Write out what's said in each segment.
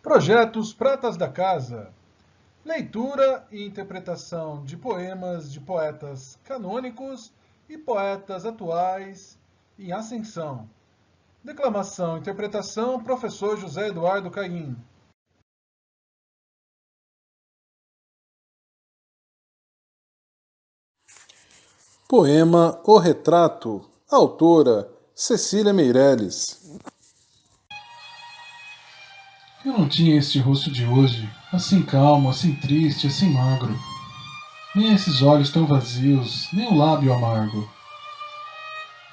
Projetos Pratas da Casa. Leitura e interpretação de poemas de poetas canônicos e poetas atuais em ascensão. Declamação e interpretação, professor José Eduardo Caim. Poema O Retrato. Autora Cecília Meirelles. Eu não tinha este rosto de hoje, assim calmo, assim triste, assim magro. Nem esses olhos tão vazios, nem o lábio amargo.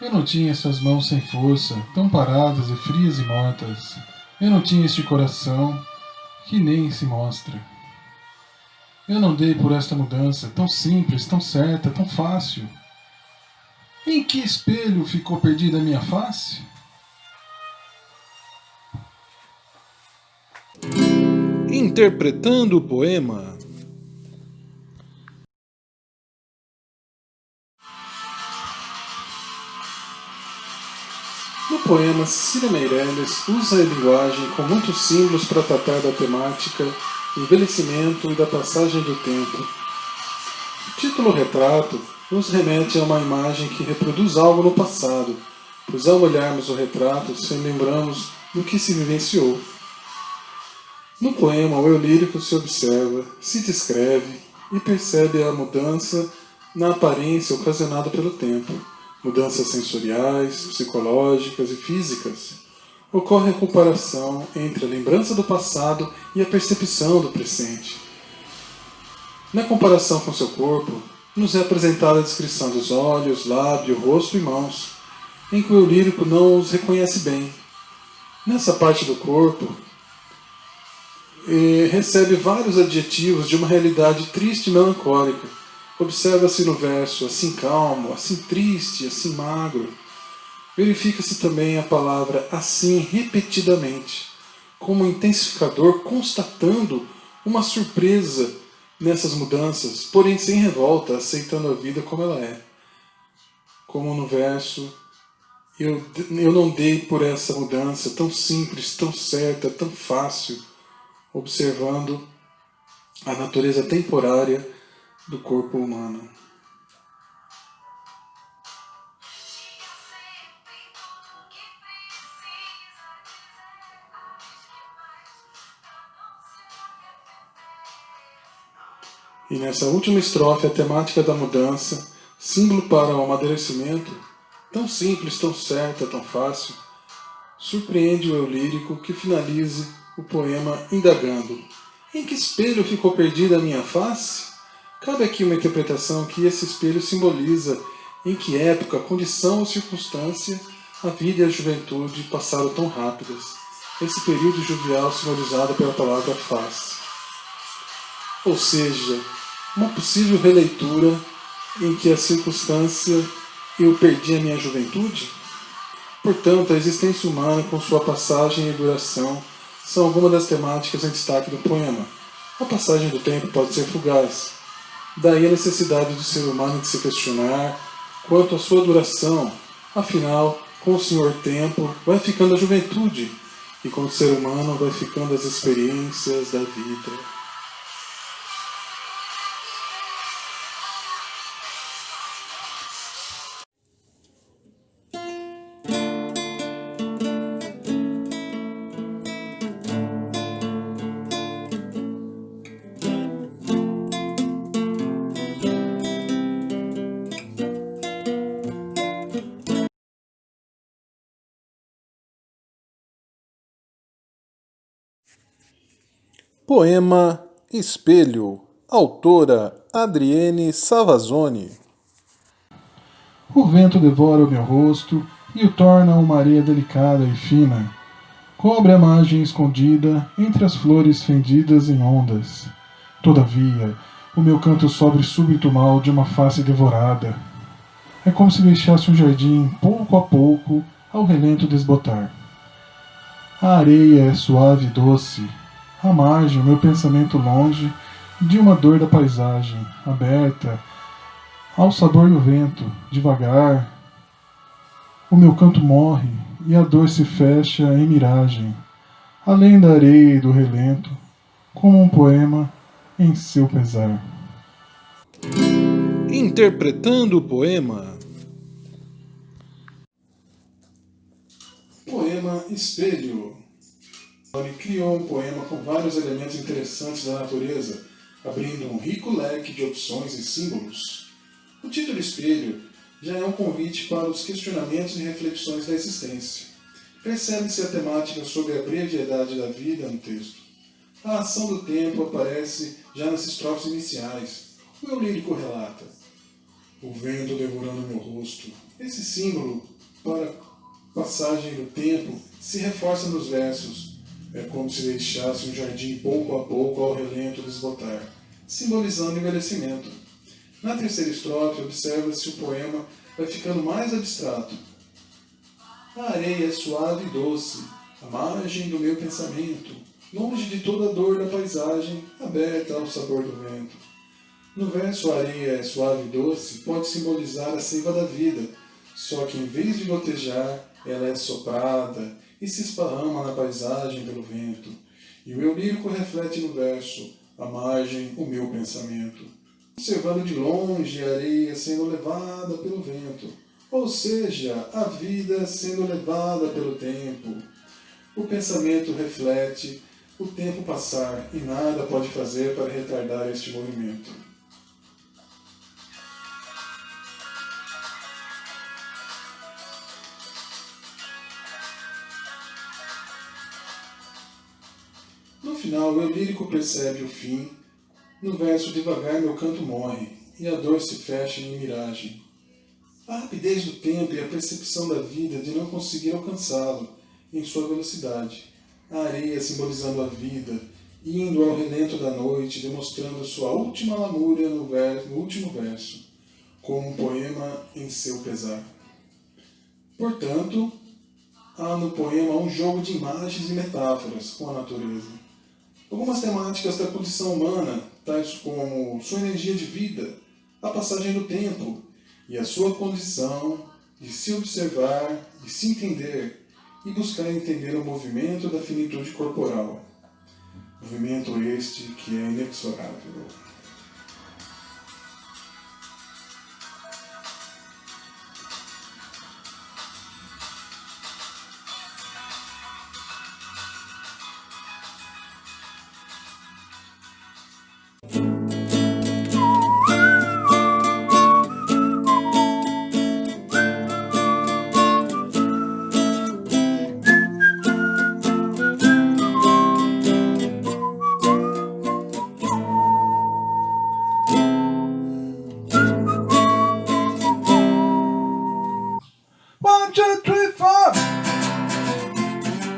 Eu não tinha essas mãos sem força, tão paradas e frias e mortas. Eu não tinha este coração, que nem se mostra. Eu não dei por esta mudança, tão simples, tão certa, tão fácil. Em que espelho ficou perdida a minha face? Interpretando o poema. No poema, Cecília Meirelles usa a linguagem com muitos símbolos para tratar da temática do envelhecimento e da passagem do tempo. O título Retrato nos remete a uma imagem que reproduz algo no passado, pois ao olharmos o retrato, se lembramos do que se vivenciou. No poema, o eu lírico se observa, se descreve e percebe a mudança na aparência ocasionada pelo tempo. Mudanças sensoriais, psicológicas e físicas. Ocorre a comparação entre a lembrança do passado e a percepção do presente. Na comparação com seu corpo, nos é apresentada a descrição dos olhos, lábio, rosto e mãos, em que o eu lírico não os reconhece bem. Nessa parte do corpo, recebe vários adjetivos de uma realidade triste e melancólica. Observa-se no verso assim calmo, assim triste, assim magro. Verifica-se também a palavra assim repetidamente, como um intensificador constatando uma surpresa nessas mudanças, porém sem revolta, aceitando a vida como ela é. Como no verso, eu não dei por essa mudança tão simples, tão certa, tão fácil, observando a natureza temporária do corpo humano. E nessa última estrofe, a temática da mudança, símbolo para o amadurecimento, tão simples, tão certa, tão fácil, surpreende o eu lírico que finalize o poema indagando: em que espelho ficou perdida a minha face? Cabe aqui uma interpretação que esse espelho simboliza em que época, condição ou circunstância a vida e a juventude passaram tão rápidas. Esse período jovial simbolizado pela palavra face. Ou seja, uma possível releitura em que a circunstância eu perdi a minha juventude? Portanto, a existência humana, com sua passagem e duração, são algumas das temáticas em destaque do poema. A passagem do tempo pode ser fugaz. Daí a necessidade do ser humano de se questionar quanto à sua duração. Afinal, com o senhor tempo, vai ficando a juventude, e com o ser humano vai ficando as experiências da vida. Poema Espelho. Autora Adriene Savazone. O vento devora o meu rosto e o torna uma areia delicada e fina. Cobre a margem escondida entre as flores fendidas em ondas. Todavia, o meu canto sobre súbito mal de uma face devorada. É como se deixasse um jardim, pouco a pouco, ao relento desbotar. A areia é suave e doce. À margem, o meu pensamento longe de uma dor da paisagem, aberta ao sabor do vento, devagar. O meu canto morre e a dor se fecha em miragem. além da areia e do relento, como um poema em seu pesar. Interpretando o poema. Poema Espelho. Ele criou um poema com vários elementos interessantes da natureza, abrindo um rico leque de opções e símbolos. O título Espelho já é um convite para os questionamentos e reflexões da existência. Percebe-se a temática sobre a brevidade da vida no texto. A ação do tempo aparece já nas estrofes iniciais. O eu lírico relata: o vento devorando meu rosto. Esse símbolo para passagem do tempo se reforça nos versos. É como se deixasse um jardim pouco a pouco ao relento desbotar, simbolizando envelhecimento. Na terceira estrofe, observa-se o poema vai ficando mais abstrato. A areia é suave e doce, a margem do meu pensamento, longe de toda a dor da paisagem, aberta ao sabor do vento. No verso a areia é suave e doce pode simbolizar a seiva da vida, só que em vez de gotejar, ela é soprada e se esparrama na paisagem pelo vento. E o eu lírico reflete no verso, a margem, o meu pensamento, observando de longe a areia sendo levada pelo vento, ou seja, a vida sendo levada pelo tempo. O pensamento reflete o tempo passar e nada pode fazer para retardar este movimento. No final, o eu lírico percebe o fim. No verso, devagar meu canto morre, e a dor se fecha em miragem. A rapidez do tempo e a percepção da vida de não conseguir alcançá-lo em sua velocidade. A areia simbolizando a vida, indo ao relento da noite, demonstrando sua última lamúria no último verso, como um poema em seu pesar. Portanto, há no poema um jogo de imagens e metáforas com a natureza. Algumas temáticas da condição humana, tais como sua energia de vida, a passagem do tempo e a sua condição de se observar, de se entender e buscar entender o movimento da finitude corporal. Movimento este que é inexorável.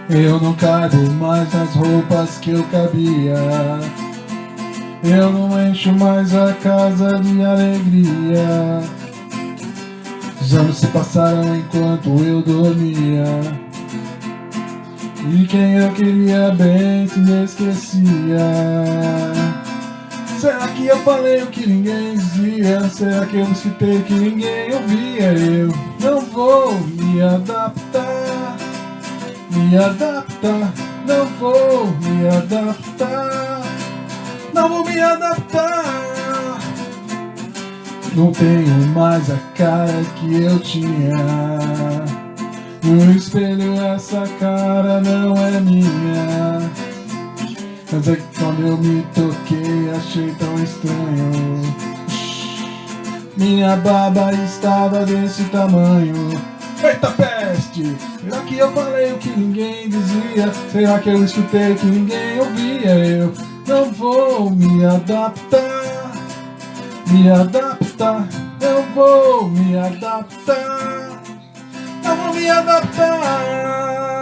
Eu não caibo mais nas roupas que eu cabia. Eu não encho mais a casa de alegria. Os anos se passaram enquanto eu dormia. E quem eu queria bem se esquecia. Será que eu falei o que ninguém dizia? Será que eu citei o que ninguém ouvia? Eu não vou me adaptar, não vou me adaptar, não vou me adaptar. Não tenho mais a cara que eu tinha. No espelho essa cara não é minha. Mas é que quando eu me toquei achei tão estranho. Minha barba estava desse tamanho. Eita peste! Será que eu falei o que ninguém dizia? Será que eu escutei o que ninguém ouvia? Eu não vou me adaptar, não vou me adaptar, não vou me adaptar.